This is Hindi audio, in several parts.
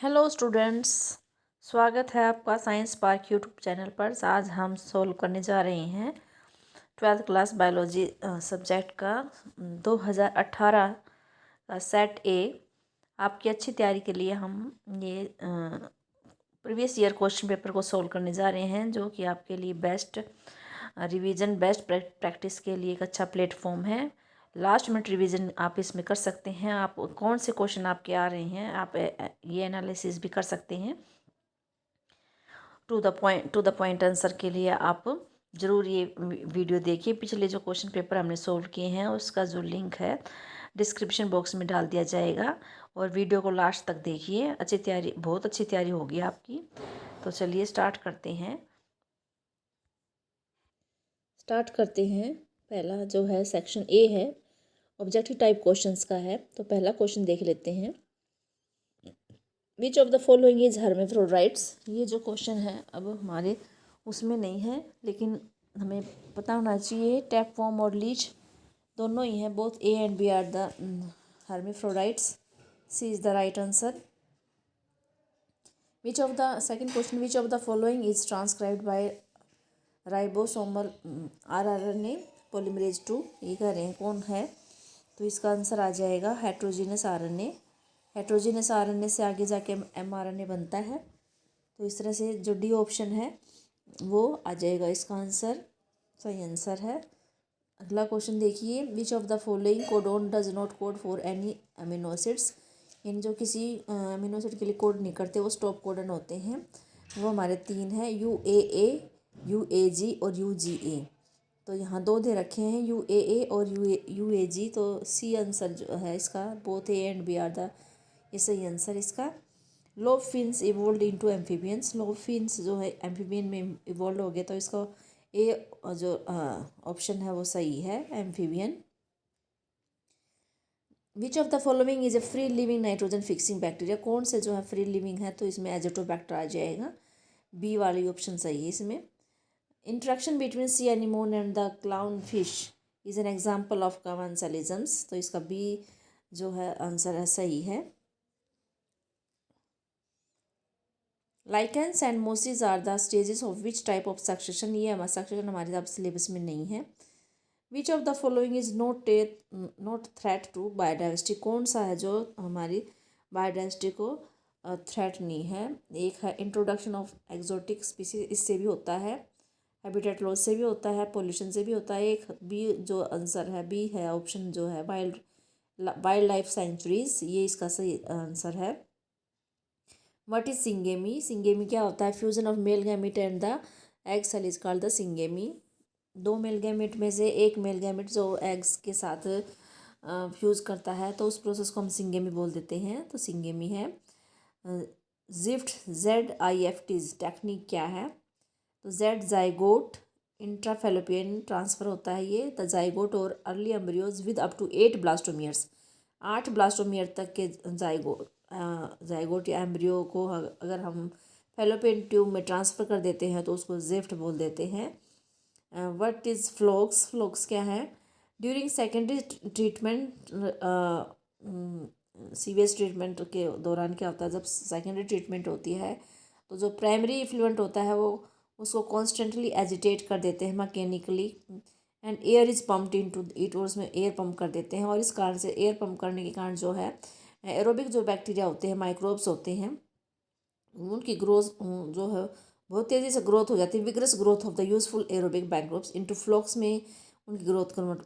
हेलो स्टूडेंट्स, स्वागत है आपका साइंस पार्क यूट्यूब चैनल पर। आज हम सोल्व करने जा रहे हैं 12th क्लास बायोलॉजी सब्जेक्ट का 2018 का सेट ए। आपकी अच्छी तैयारी के लिए हम ये प्रीवियस ईयर क्वेश्चन पेपर को सोल्व करने जा रहे हैं, जो कि आपके लिए बेस्ट रिवीजन, बेस्ट प्रैक्टिस के लिए एक अच्छा प्लेटफॉर्म है। लास्ट मिनट रिवीजन आप इसमें कर सकते हैं। आप कौन से क्वेश्चन आपके आ रहे हैं, आप ये एनालिसिस भी कर सकते हैं। टू द पॉइंट आंसर के लिए आप ज़रूर ये वीडियो देखिए। पिछले जो क्वेश्चन पेपर हमने सोल्व किए हैं उसका जो लिंक है डिस्क्रिप्शन बॉक्स में डाल दिया जाएगा, और वीडियो को लास्ट तक देखिए। अच्छी तैयारी, बहुत अच्छी तैयारी होगी आपकी। तो चलिए स्टार्ट करते हैं। पहला जो है सेक्शन ए है, ऑब्जेक्टिव टाइप क्वेश्चंस का है। तो पहला क्वेश्चन देख लेते हैं। Which of the following is hermaphrodites. ये जो क्वेश्चन है अब हमारे उसमें नहीं है, लेकिन हमें पता होना चाहिए। टैपवॉर्म और लीच दोनों ही हैं। Both A and B are the hermaphrodites. C is the right answer. Which of the second question, which of the following is transcribed by ribosomal RNA polymerase 2। ये कह रहे हैं कौन है, तो इसका आंसर आ जाएगा हेट्रोजीनस आरएनए। हेट्रोजीनस आरएनए से आगे जाके एमआरएनए बनता है। तो इस तरह से जो डी ऑप्शन है वो आ जाएगा इसका आंसर, सही आंसर है। अगला क्वेश्चन देखिए। Which of the following codon does not code for any amino acids. इन जो किसी अमीनो एसिड के लिए कोड नहीं करते, वो स्टॉप कोडन होते हैं। वो हमारे तीन हैं, UAA, UAG और UGA। तो यहाँ दो दे रखे हैं, UAA और UAG। तो सी आंसर जो है इसका, both A and B are the, ये सही आंसर इसका। Lobe fins evolve into amphibians. Lobe fins जो है एम्फीबियन में इवोल्व हो गया, तो इसका ए जो ऑप्शन है वो सही है, amphibian. Which of the following is a free living nitrogen fixing bacteria. कौन से जो है फ्री लिविंग है, तो इसमें एजोटोबैक्टर आ जाएगा। बी वाली ऑप्शन सही है इसमें। Interaction between sea anemone and the clown fish is an example of commensalisms. तो इसका बी जो है आंसर है, सही है। Lichens and mosses are the stages of which type of succession. ये हमारा सक्सेशन हमारे अब सिलेबस में नहीं है। Which of the following is not threat to biodiversity. कौन सा है जो हमारी बायोडाइवर्सिटी को थ्रेट नहीं है। एक है इंट्रोडक्शन ऑफ एक्जोटिक स्पीसीज, इससे भी होता है। हैबिटेट लॉस से भी होता है, पोल्यूशन से भी होता है। एक बी जो आंसर है, बी है ऑप्शन जो है वाइल्ड लाइफ सेंचुरीज, ये इसका सही आंसर है। What is syngamy. सिंगेमी क्या होता है, fusion of male gamete and the egg cell is called the syngamy. दो मेल गैमिट में से एक मेल गैमिट जो एग्स के साथ फ्यूज़ करता है, तो उस प्रोसेस को हम सिंगेमी बोल देते हैं। तो सिंगेमी है। जिफ्ट ZIFT टेक्निक क्या है, तो जेड जाइगोट इंट्राफेलोपियन ट्रांसफ़र होता है ये। द जाइगोट और early embryos with up to 8 blastomeres. 8 blastomere तक के जाइगोट या एम्ब्रियो को अगर हम फेलोपियन ट्यूब में ट्रांसफ़र कर देते हैं तो उसको जिफ्ट बोल देते हैं। What is flocs. फ्लोक्स क्या है, ड्यूरिंग सेकेंडरी ट्रीटमेंट, सीवियस ट्रीटमेंट के दौरान क्या होता है, जब सेकेंडरी ट्रीटमेंट होती है तो जो प्राइमरी इफ्लुएंट होता है वो उसको कॉन्स्टेंटली एजिटेट कर देते हैं mechanically, and air is pumped into it, और उसमें एयर पम्प कर देते हैं। और इस कारण से एयर पम्प करने के कारण जो है एरोबिक जो बैक्टीरिया होते हैं, माइक्रोब्स होते हैं, उनकी ग्रोथ जो है बहुत तेज़ी से ग्रोथ हो जाती है। Vigorous growth of the useful aerobic microbes into flocs में उनकी ग्रोथ कन्वर्ट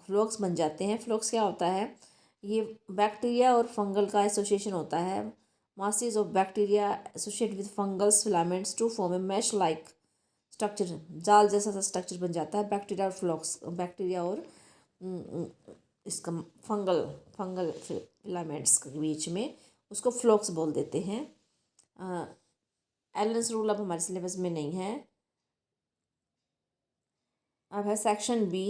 फ्लोक्स बन जाते हैं। फ्लोक्स क्या होता है, ये बैक्टीरिया और फंगल का एसोसिएशन होता है। masses of bacteria associated with fungal filaments to form a mesh like structure, जाल जैसा सा स्ट्रक्चर बन जाता है बैक्टीरिया और फ्लोक्स, बैक्टीरिया और इसका फंगल फिलामेंट्स के बीच में, उसको फ्लोक्स बोल देते हैं। एलन्स रूल अब हमारे सिलेबस में नहीं है। अब है section B.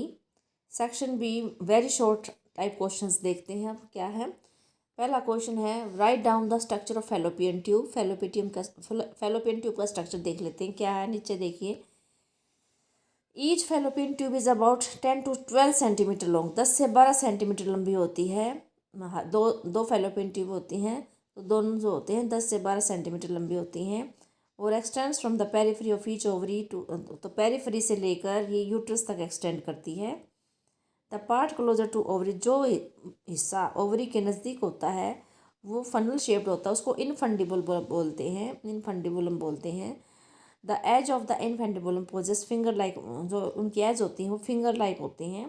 Section B very short type questions देखते हैं। अब क्या है, पहला क्वेश्चन है write down the structure of fallopian tube. Fallopian tube का स्ट्रक्चर देख लेते हैं क्या है। नीचे देखिए, each fallopian tube is about 10 to 12 centimetre long. 10 से 12 सेंटीमीटर लंबी होती है। दो फेलोपियन ट्यूब होती हैं। तो दोनों जो होते हैं 10 से 12 सेंटीमीटर लंबी होती हैं और extends from the periphery of each ovary to, तो पेरिफेरी से लेकर ये यूट्रस तक एक्सटेंड करती है। The part closer to ovary, जो हिस्सा ओवरी के नज़दीक होता है वो फनल शेप्ड होता है, उसको इनफंडिबुलम बोलते हैं, इनफंडिबुलम बोलते हैं। The edge of the infundibulum possess finger like, जो उनकी एज होती हैं वो फिंगर लाइक होते हैं,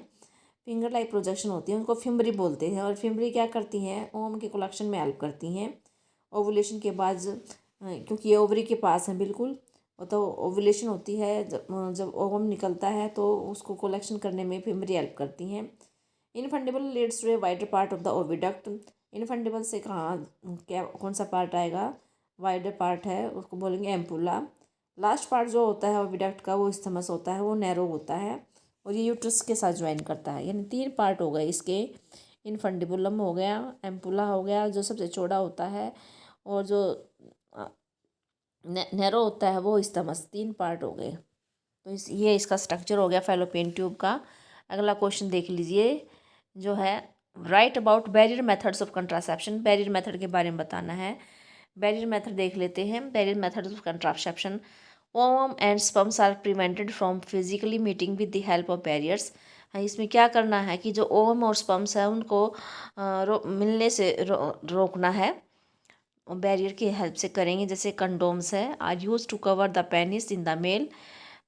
फिंगर लाइक प्रोजेक्शन होती है, उनको फिम्बरी बोलते हैं। और फिम्बरी क्या करती हैं, ओवम के कलेक्शन में हेल्प करती हैं ओवुलेशन के बाद, क्योंकि ये ओवरी के पास है बिल्कुल। तो ओवुलेशन होती है जब ओवम निकलता है तो उसको कलेक्शन करने में फिम्बरी हेल्प करती हैं। Infundibulum leads to a wider part of the oviduct, infundibulum से कहाँ क्या कौन सा पार्ट आएगा, वाइडर पार्ट है, उसको बोलेंगे एम्पुला। लास्ट पार्ट जो होता है ओविडक्ट का वो इस्थमस होता है, वो नैरो होता है और ये यूट्रस के साथ ज्वाइन करता है। यानी 3 पार्ट हो गए इसके, इनफंडिबुलम हो गया, एम्पुला हो गया जो सबसे चौड़ा होता है, और जो नैरो होता है वो इस्थमस। 3 पार्ट हो गए। तो ये इसका स्ट्रक्चर हो गया फैलोपियन ट्यूब का। अगला क्वेश्चन देख लीजिए जो है, right about barrier methods of contraception, barrier method के बारे में बताना है। बैरियर मेथड देख लेते हैं। Barrier method of contraception, ovum and sperms are prevented from physically meeting with the help of barriers. इसमें क्या करना है कि जो ओवम और स्पर्म्स है उनको मिलने से रोकना है, बैरियर की हेल्प से करेंगे। जैसे कंडोम्स है, are use to cover the penis in the male,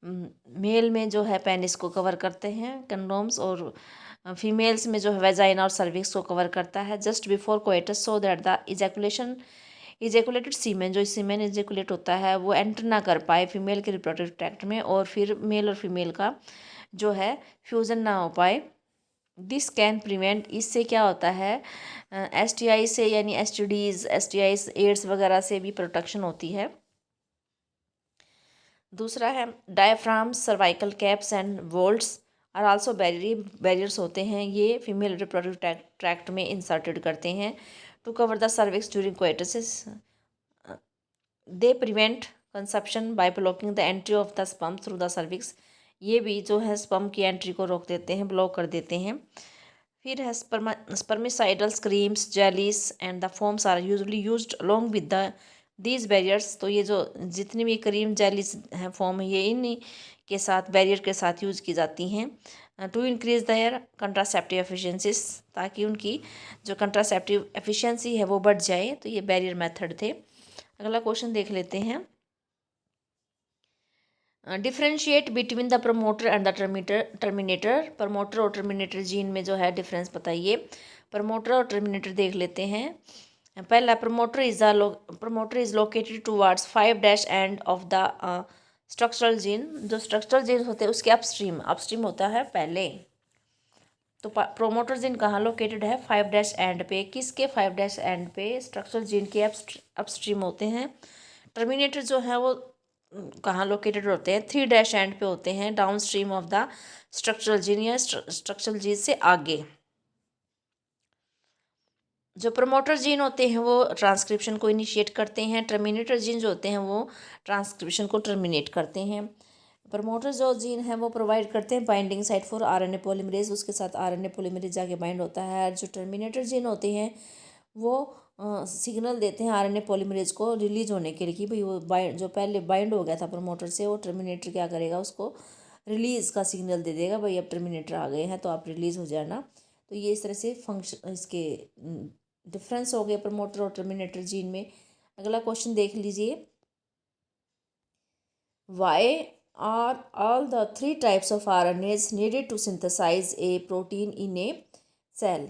male में जो है पेनिस को कवर करते हैं कंडोम्स, और फीमेल्स में जो है वेजाइना और सर्विक्स को कवर करता है। Just before coitus so that the ejaculated semen, जो सीमेन इजैकुलेट होता है वो एंटर ना कर पाए फीमेल के रिप्रोडक्टिव ट्रैक्ट में, और फिर मेल और फीमेल का जो है फ्यूज़न ना हो पाए। दिस कैन प्रिवेंट, इससे क्या होता है STI से, यानी STIs एड्स वगैरह से भी प्रोटेक्शन होती है। दूसरा है diaphragm, cervical caps and vaults are also barriers होते हैं, ये फीमेल रिप्रोडक्टिव ट्रैक्ट में इंसर्टेड करते हैं to cover the cervix during coitus. They prevent conception by blocking the entry of the sperm through the cervix, ये भी जो है स्पर्म की एंट्री को रोक देते हैं, ब्लॉक कर देते हैं। फिर है spermicidal creams, jellies and the foams are usually used along with the these barriers, तो ये जो जितनी भी क्रीम जेलीज हैं फॉर्म, ये इन्हीं के साथ बैरियर के साथ यूज़ की जाती हैं to increase their contraceptive efficiencies, ताकि उनकी जो कंट्रासेप्टिव एफिशिएंसी है वो बढ़ जाए। तो ये बैरियर मेथड थे। अगला क्वेश्चन देख लेते हैं, differentiate between the promoter and the terminator, promoter और टर्मिनेटर जीन में जो है डिफरेंस बताइए। प्रमोटर और टर्मिनेटर देख लेते हैं। पहला, promoter is located towards 5' end of the structural gene, जो स्ट्रक्चरल जीन होते हैं उसके अपस्ट्रीम होता है पहले। तो प्रोमोटर जीन कहाँ लोकेटेड है, 5' एंड पे। किसके 5' एंड पे, स्ट्रक्चरल जीन के अपस्ट्रीम होते हैं। टर्मिनेटर जो है वो कहाँ लोकेटेड होते हैं, 3' एंड पे होते हैं, down stream of the structural gene या स्ट्रक्चरल जीन से आगे। जो प्रमोटर जीन होते हैं वो ट्रांसक्रिप्शन को इनिशिएट करते हैं, टर्मिनेटर जीन जो होते हैं वो ट्रांसक्रिप्शन को टर्मिनेट करते हैं। प्रमोटर जो जीन है वो प्रोवाइड करते हैं binding site for RNA polymerase, उसके साथ RNA पॉलीमरेज जाके बाइंड होता है। जो टर्मिनेटर जीन होते हैं वो सिग्नल देते हैं RNA पॉलीमरेज को रिलीज होने के लिए कि भाई वो जो पहले बाइंड हो गया था प्रमोटर से, वो टर्मिनेटर क्या करेगा, उसको रिलीज़ का सिग्नल दे देगा, भाई अब टर्मिनेटर आ गए हैं तो आप रिलीज़ हो जाना। तो ये इस तरह से फंक्शन, इसके डिफरेंस हो गए प्रमोटर और टर्मिनेटर जीन में। अगला क्वेश्चन देख लीजिए, why are all the 3 types of RNAs needed to synthesize a protein in a cell,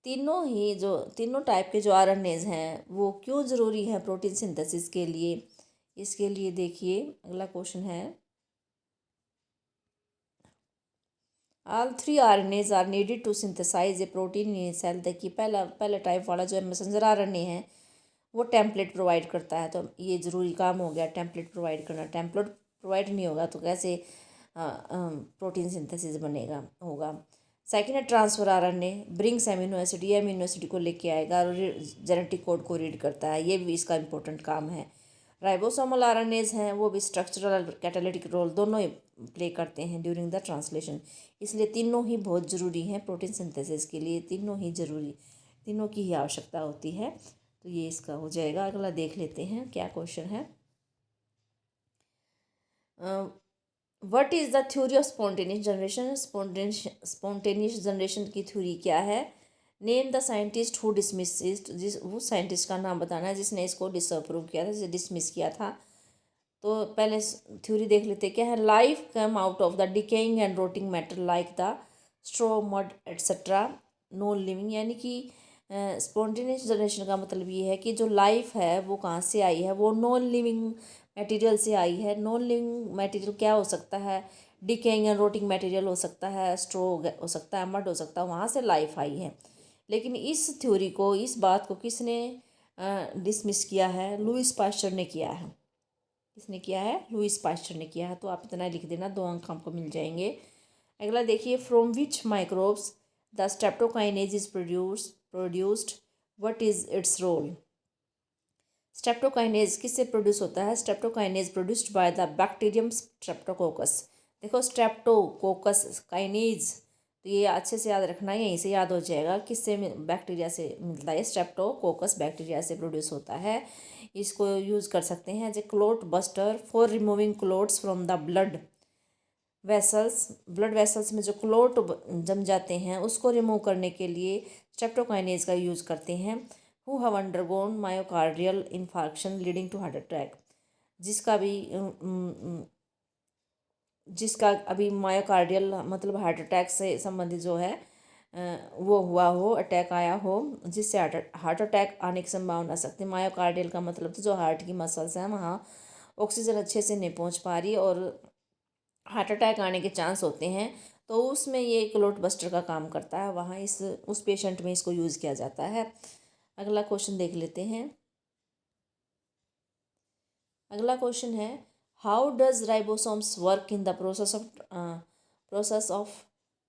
तीनों टाइप के जो RNAs हैं वो क्यों ज़रूरी हैं प्रोटीन सिंथेसिस के लिए। इसके लिए देखिए अगला क्वेश्चन है, all 3 RNAs are needed to synthesize a protein in a cell. देखिए पहला टाइप वाला जो मैसेंजर RNA है वो टेम्पलेट प्रोवाइड करता है, तो ये ज़रूरी काम हो गया टेम्पलेट प्रोवाइड करना। टेम्पलेट प्रोवाइड नहीं होगा तो कैसे प्रोटीन सिंथेसिस बनेगा होगा। सेकेंड है transfer RNA, brings amino acid, ये अमीनो एसिड को लेके आएगा और जेनेटिक कोड को रीड करता है, ये भी इसका इंपॉर्टेंट काम है। राइबोसोमल RNAs हैं वो भी स्ट्रक्चरल और कैटालिटिक रोल दोनों ही प्ले करते हैं ड्यूरिंग द ट्रांसलेशन, इसलिए तीनों ही बहुत ज़रूरी हैं प्रोटीन सिंथेसिस के लिए, तीनों की ही आवश्यकता होती है। तो ये इसका हो जाएगा। अगला देख लेते हैं क्या क्वेश्चन है। What is the theory of spontaneous generation. Spontaneous generation की थ्योरी क्या है। Name the scientist who dismiss, जिस वो साइंटिस्ट का नाम बताना है जिसने इसको डिसअप्रूव किया था, जिसे डिसमिस किया था। तो पहले थ्योरी देख लेते क्या है। Life come out of the decaying and rotting matter like the straw mud etcetera non living. यानी कि स्पॉन्टेनियस जनरेशन का मतलब ये है कि जो लाइफ है वो कहाँ से आई है, वो नॉन लिविंग मटेरियल से आई है। नॉन लिविंग मटेरियल क्या हो सकता है, डिकेइंग एंड रोटिंग मटेरियल हो सकता है, स्ट्रॉ हो सकता है, मड हो सकता है, वहाँ से लाइफ आई है। लेकिन इस थ्योरी को, इस बात को किसने डिसमिस किया है, लुईस पास्चर ने किया है। किसने किया है, लुईस पास्चर ने किया है। तो आप इतना लिख देना, 2 अंक हमको मिल जाएंगे। अगला देखिए, from which microbes the streptokinase is produced, what is its role. Streptokinase किससे प्रोड्यूस होता है। Streptokinase produced by the bacterium streptococcus. देखो स्ट्रेप्टोकोकस काइनेज, तो ये अच्छे से याद रखना है, यहीं से याद हो जाएगा किससे, बैक्टीरिया से मिलता है। स्ट्रेप्टोकोकस बैक्टीरिया से प्रोड्यूस होता है। इसको यूज़ कर सकते हैं as a clot buster for removing clots from the blood vessels. Blood vessels में जो क्लोट जम जाते हैं उसको रिमूव करने के लिए स्ट्रेप्टोकाइनेज का यूज़ करते हैं। Who have undergone myocardial infarction leading to heart attack. जिसका अभी मायोकार्डियल मतलब हार्ट अटैक से संबंधित जो है वो हुआ हो, अटैक आया हो, जिससे हार्ट अटैक आने की संभावना सकती। मायोकार्डियल का मतलब तो जो हार्ट की मसल्स हैं वहाँ ऑक्सीजन अच्छे से नहीं पहुँच पा रही और हार्ट अटैक आने के चांस होते हैं, तो उसमें ये क्लोट बस्टर का काम करता है। वहाँ उस पेशेंट में इसको यूज़ किया जाता है। अगला क्वेश्चन देख लेते हैं। अगला क्वेश्चन है, how does ribosomes work in the process of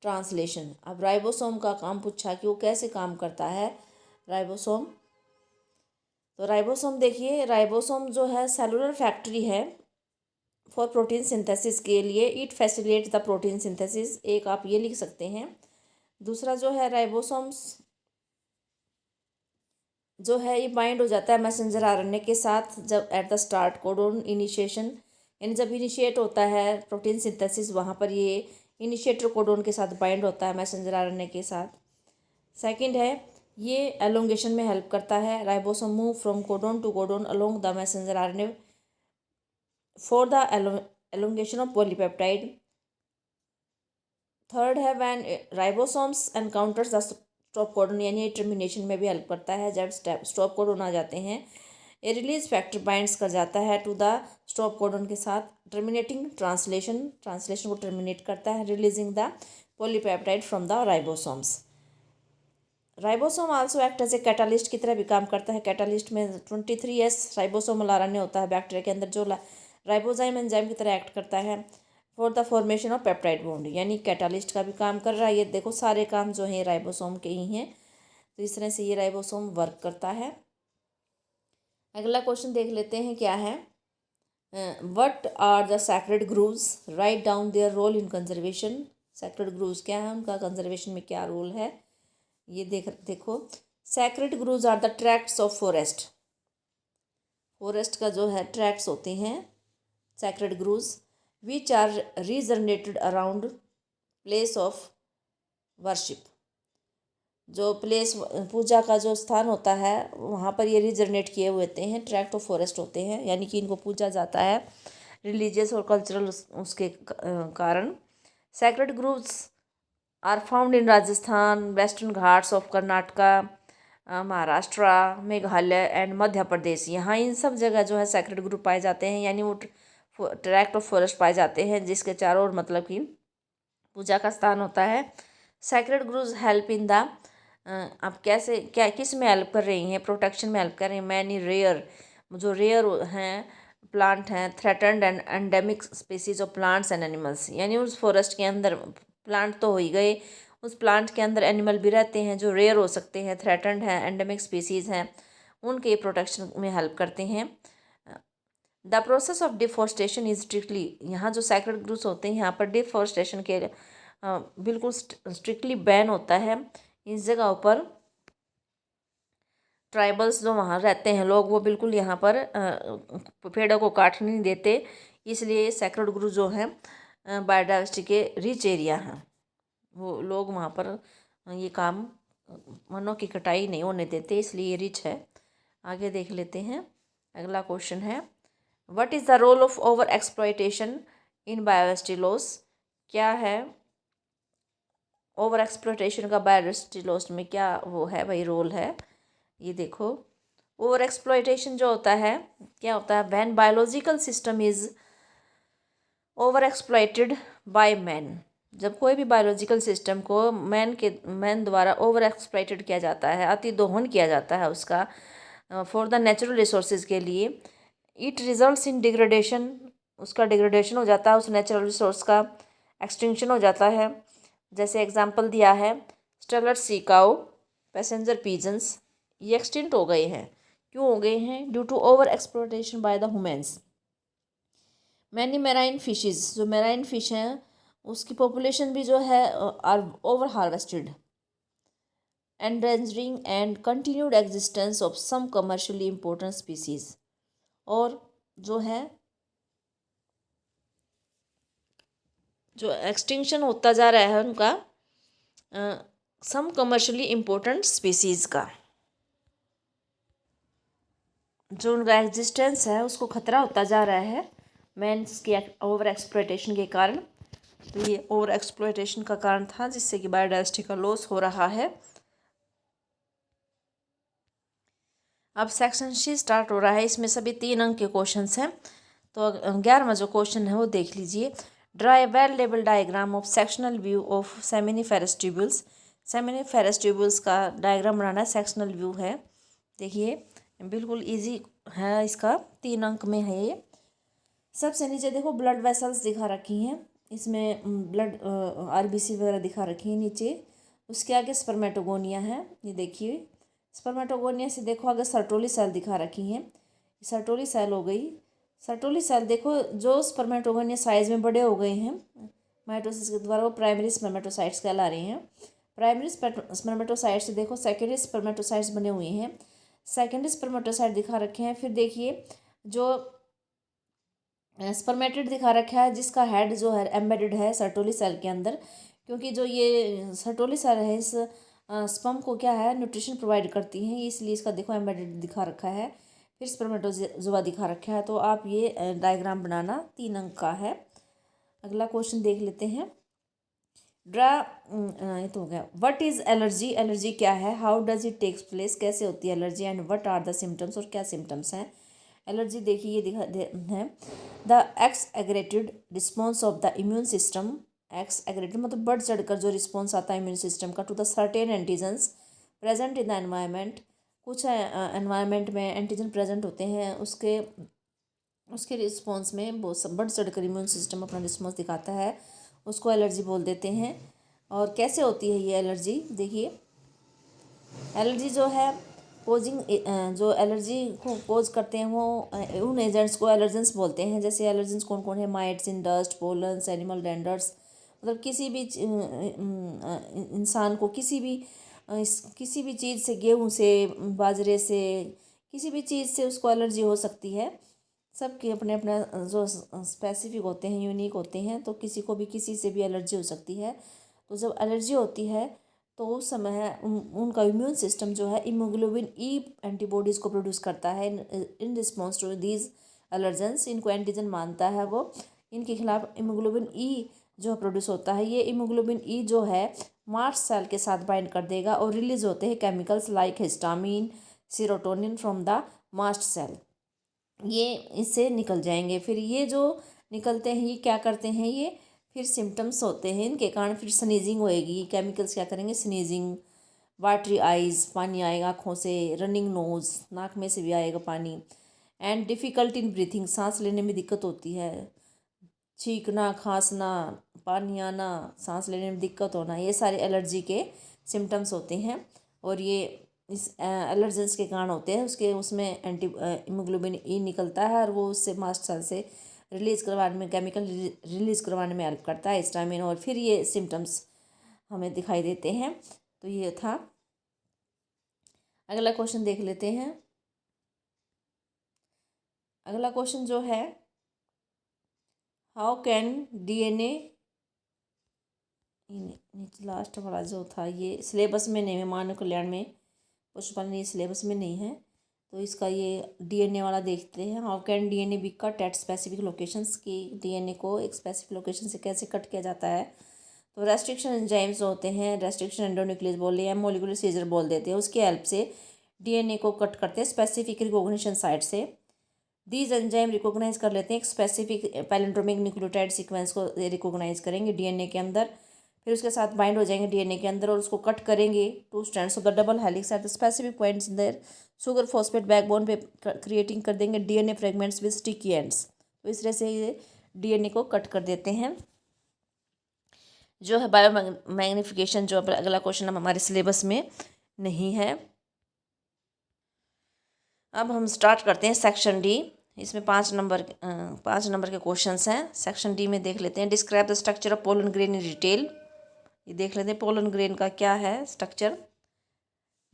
translation. अब राइबोसोम का काम पूछा कि वो कैसे काम करता है राइबोसोम। तो राइबोसोम देखिए, राइबोसोम जो है सेलुलर फैक्ट्री है फॉर प्रोटीन सिंथेसिस के लिए। It facilitate the protein synthesis, एक आप ये लिख सकते हैं। दूसरा जो है राइबोसोम्स जो है ये बाइंड हो जाता है मैसेंजर आरएनए के साथ जब at the start codon initiation, यानी जब इनिशिएट होता है प्रोटीन सिंथेसिस, वहाँ पर ये इनिशिएटर कोडोन के साथ बाइंड होता है मैसेंजर आरएनए के साथ। सेकंड है, ये एलोंगेशन में हेल्प करता है। Ribosome move from codon to codon along the messenger RNA for the elongation of polypeptide. Third है, when ribosomes encounters the stop codon, यानी टर्मिनेशन में भी हेल्प करता है। जब स्टॉप कोडोन आ जाते हैं, ये रिलीज फैक्टर बाइंड्स कर जाता है टू द स्टॉप कोडोन के साथ, टर्मिनेटिंग ट्रांसलेशन को टर्मिनेट करता है, releasing the polypeptide from the ribosomes. Ribosome also act as a catalyst की तरह भी काम करता है। कैटालिस्ट में 23S राइबोसोमल आरएनए होता है बैक्टीरिया के अंदर, जो राइबोजाइम एंजाइम की तरह एक्ट करता है for the formation of peptide bond, यानी कैटालिस्ट का भी काम कर रहा है। ये देखो सारे काम जो हैं राइबोसोम के ही हैं, तो इस तरह से ये राइबोसोम वर्क करता है। अगला क्वेश्चन देख लेते हैं क्या है। What are the sacred groves, write down their role in conservation. Sacred groves क्या है, उनका कंजर्वेशन में क्या रोल है, ये देखो। Sacred groves are the tracts of forest. Forest का जो है ट्रैक्ट्स होते हैं sacred groves, which are regenerated around place of worship. जो प्लेस पूजा का जो स्थान होता है वहाँ पर ये रीजनरेट किए हुए होते हैं, ट्रैक्ट ऑफ फॉरेस्ट होते हैं, यानी कि इनको पूजा जाता है रिलीजियस और कल्चरल उसके कारण। Sacred groves are found in Rajasthan, western Ghats of Karnataka, Maharashtra, Meghalaya and Madhya Pradesh. यहाँ इन सब जगह जो है सैक्रेड ग्रुप पाए जाते हैं, यानी वो ट्रैक्ट ऑफ फॉरेस्ट पाए जाते हैं जिसके चारों ओर मतलब कि पूजा का स्थान होता है। सैक्रेड ग्रुव्स हेल्प इन द, अब कैसे क्या किस में हेल्प कर रही हैं, प्रोटेक्शन में हेल्प कर रही हैं। मैनी रेयर, जो रेयर हैं प्लांट हैं, threatened and endemic species of plants and animals, यानी उस फॉरेस्ट के अंदर प्लांट तो हो ही गए, उस प्लांट के अंदर एनिमल भी रहते हैं जो रेयर हो सकते हैं, थ्रेटन्ड हैं, एंडेमिक स्पीसीज़ हैं, उनके प्रोटेक्शन में हेल्प करते हैं। The process of deforestation is strictly, यहाँ जो सैक्रेड ग्रुव्स होते हैं यहाँ पर डिफॉरेस्टेशन के बिल्कुल स्ट्रिक्टली बैन होता है इस जगह पर ट्राइबल्स जो वहाँ रहते हैं लोग, वो बिल्कुल यहाँ पर पेड़ों को काटने नहीं देते, इसलिए सैक्रेड ग्रुव जो है बायोडाइवर्सिटी के रिच एरिया हैं। वो लोग वहाँ पर ये काम वनों की कटाई नहीं होने देते, इसलिए ये रिच है। आगे देख लेते हैं। अगला क्वेश्चन है, what is the role of over exploitation in biodiversity loss? क्या है ओवर एक्सप्लॉयटेशन का बायोडाइवर्सिटी लॉस में, क्या वो है भाई रोल है? ये देखो, ओवर एक्सप्लॉयटेशन जो होता है, क्या होता है? When biological system is over exploited by man, जब कोई भी बायोलॉजिकल सिस्टम को मैन द्वारा ओवर एक्सप्लॉयटेड किया जाता है, अति दोहन किया जाता है उसका फॉर द नेचुरल रिसोर्सेज के लिए, इट रिजल्ट्स इन डिग्रेडेशन, उसका डिग्रेडेशन हो जाता है, उस नेचुरल रिसोर्स का एक्सटिंक्शन हो जाता है। जैसे एग्जांपल दिया है, Steller sea cow, passenger pigeons, ये एक्सटिंक्ट हो गए हैं। क्यों हो गए हैं? Due to over exploitation by the humans. Many marine fishes, जो मेराइन फिश हैं उसकी पॉपुलेशन भी जो है are over harvested, endangering and continued existence of some commercially important species, और जो है जो एक्सटिंक्शन होता जा रहा है उनका सम कमर्शियली इम्पोर्टेंट स्पीसीज़ का, जो उनका एग्जिस्टेंस है उसको खतरा होता जा रहा है मैंस की ओवर एक्सप्लॉयटेशन के कारण। तो ये ओवर एक्सप्लॉयटेशन का कारण था जिससे कि बायोडाइवर्सिटी का लॉस हो रहा है। अब सेक्शन सी स्टार्ट हो रहा है, इसमें सभी 3 अंक के क्वेश्चंस हैं। तो 11वां जो क्वेश्चन है वो देख लीजिए। Draw a well label diagram of sectional view of seminiferous tubules. Seminiferous tubules का डायग्राम बनाना है, सेक्शनल व्यू है। देखिए बिल्कुल इजी है, इसका 3 अंक में है ये। सबसे नीचे देखो ब्लड वेसल्स दिखा रखी हैं, इसमें ब्लड आरबीसी वगैरह दिखा रखी है नीचे। उसके आगे स्पर्मेटोगोनिया है, ये देखिए स्पर्मेटोगोनिया से देखो आगे सर्टोली सेल दिखा रखी हैं, सर्टोली सेल हो गई। सर्टोली सेल देखो जो स्पर्मेटोगोनिया साइज में बड़े हो गए हैं माइटोसिस के द्वारा, वो प्राइमरी स्पर्मेटोसाइट्स कहला रहे हैं। प्राइमरी स्पर्मेटोसाइट्स से देखो सेकेंडरी स्पर्मेटोसाइट्स बने हुए हैं, सेकेंडरी स्पर्मेटोसाइट दिखा रखे हैं। फिर देखिए जो स्पर्मेटिड दिखा रखा है जिसका हेड जो है एम्बेडेड है सर्टोली सेल के अंदर, क्योंकि जो ये सर्टोली सेल है इस स्पर्म को क्या है न्यूट्रिशन प्रोवाइड करती हैं, इसलिए इसका देखो एम्बेडेड दिखा रखा है। फिर स्पर्मेटोजोआ दिखा रखा है। तो आप ये डायग्राम बनाना 3 अंक का है। अगला क्वेश्चन देख लेते हैं। ड्रा, ये तो हो गया। What is allergy? एलर्जी क्या है? How does it takes place? कैसे होती है allergy? And what are the symptoms? और क्या सिम्टम्स हैं एलर्जी? देखिए ये है the exaggerated response of the immune system. Exaggerated मतलब बढ़ चढ़कर जो रिस्पॉन्स आता है इम्यून सिस्टम का to the certain antigens present in the environment. कुछ एनवायरनमेंट में एंटीजन प्रेजेंट होते हैं, उसके रिस्पॉन्स में बहुत बढ़ चढ़कर इम्यून सिस्टम अपना रिस्पॉन्स दिखाता है, उसको एलर्जी बोल देते हैं। और कैसे होती है ये एलर्जी? देखिए एलर्जी जो है कोजिंग, जो एलर्जी को कोज करते हैं वो उन एजेंट्स को एलर्जेंस बोलते हैं। जैसे एलर्जेंस कौन कौन है? माइट्स इन डस्ट, पोलन्स, एनिमल डेंडर्स, मतलब किसी भी इंसान को किसी भी चीज़ से, गेहूँ से, बाजरे से, किसी भी चीज़ से उसको एलर्जी हो सकती है। सबके अपने अपने जो स्पेसिफिक होते हैं, यूनिक होते हैं, तो किसी को भी किसी से भी एलर्जी हो सकती है। तो जब एलर्जी होती है तो उस समय उनका इम्यून सिस्टम जो है हीमोग्लोबिन ई एंटीबॉडीज़ को प्रोड्यूस करता है in response to these allergens. इनको एंटीजन मानता है वो, इनके खिलाफ हीमोग्लोबिन ई जो प्रोड्यूस होता है, ये हीमोग्लोबिन ई जो है मास्ट सेल के साथ बाइंड कर देगा और रिलीज होते हैं chemicals like histamine, serotonin from the mast cell, ये इससे निकल जाएंगे। फिर ये जो निकलते हैं ये क्या करते हैं, ये फिर सिम्टम्स होते हैं इनके कारण। फिर स्नीजिंग होएगी, केमिकल्स क्या करेंगे? स्नीजिंग, वाटरी आइज़, पानी आएगा आँखों से, रनिंग नोज़, नाक में से भी आएगा पानी, एंड डिफ़िकल्ट इन ब्रीथिंग, सांस लेने में दिक्कत होती है, छींकना, खांसना, पानी आना, सांस लेने में दिक्कत होना, ये सारे एलर्जी के सिम्टम्स होते हैं। और ये इस एलर्जेंस के कारण होते हैं। उसमें हीमोग्लोबिन ई निकलता है और वो उससे मास्ट सेल से रिलीज़ करवाने में, केमिकल रिलीज़ करवाने में हेल्प करता है हिस्टामिन, और फिर ये सिम्टम्स हमें दिखाई देते हैं। तो ये था। अगला क्वेश्चन देख लेते हैं। अगला क्वेश्चन जो है, हाउ कैन DNA, नीचे लास्ट वाला जो था ये सिलेबस में नहीं है, मानव कल्याण में पशुपालन ये सिलेबस में नहीं है, तो इसका ये DNA वाला देखते हैं। How can DNA be cut at specific locations, की DNA को एक स्पेसिफिक लोकेशन से कैसे कट किया जाता है। तो रेस्ट्रिक्शन एंजाइम्स होते हैं, रेस्ट्रिक्शन एंडोन्यूक्लियस बोल रहे हैं, मोलिकुलर सीजर बोल देते हैं, उसकी हेल्प से DNA को कट करते हैं स्पेसिफिक रिकॉग्निशन साइट से। दीज एंजाइम रिकॉग्नाइज कर लेते हैं एक स्पेसिफिक पैलेंड्रोमिक न्यूक्लियोटाइड सीक्वेंस को रिकॉग्नाइज करेंगे DNA के अंदर, फिर उसके साथ बाइंड हो जाएंगे DNA के अंदर और उसको कट करेंगे two strands of the double helix at the specific points in their sugar phosphate backbone पे क्रिएटिंग कर देंगे DNA fragments with sticky ends. तो इस तरह से ये DNA को कट कर देते हैं। जो है बायो मैग्निफिकेशन, जो अगला क्वेश्चन हमारे सिलेबस में नहीं है। अब हम स्टार्ट करते हैं सेक्शन डी। इसमें 5 नंबर के क्वेश्चंस हैं। सेक्शन डी में देख लेते हैं, describe the structure of pollen grain in detail. ये देख लेते हैं पोलन ग्रेन का क्या है स्ट्रक्चर।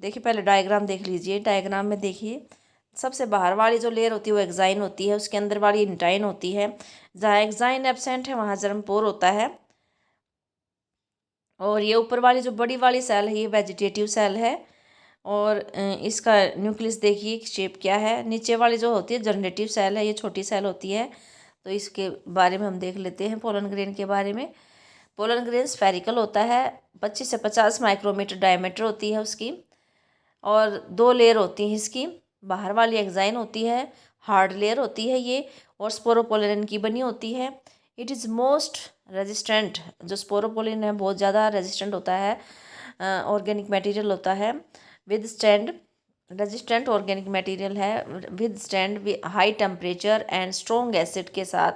देखिए पहले डायग्राम देख लीजिए। डायग्राम में देखिए सबसे बाहर वाली जो लेयर होती है वो एक्साइन होती है, उसके अंदर वाली इंटाइन होती है। जहाँ एक्साइन एब्सेंट है वहाँ जर्मपोर होता है। और ये ऊपर वाली जो बड़ी वाली सेल है ये वेजिटेटिव सेल है। और इसका न्यूक्लियस देखिए शेप क्या है। नीचे वाली जो होती है जनरेटिव सेल है, ये छोटी सेल होती है। तो इसके बारे में हम देख लेते हैं पोलन ग्रेन के बारे में। पोलन ग्रेन स्फेरिकल होता है, 25 से 50 माइक्रोमीटर डायमीटर होती है उसकी, और 2 लेयर होती हैं इसकी। बाहर वाली एक्साइन होती है, हार्ड लेयर होती है ये, और स्पोरोपोलिन की बनी होती है। इट इज़ मोस्ट रेजिस्टेंट, जो स्पोरोपोलिन है बहुत ज़्यादा रेजिस्टेंट होता है, ऑर्गेनिक मटेरियल होता है। Withstand resistant organic material है, withstand high temperature and strong acid के साथ,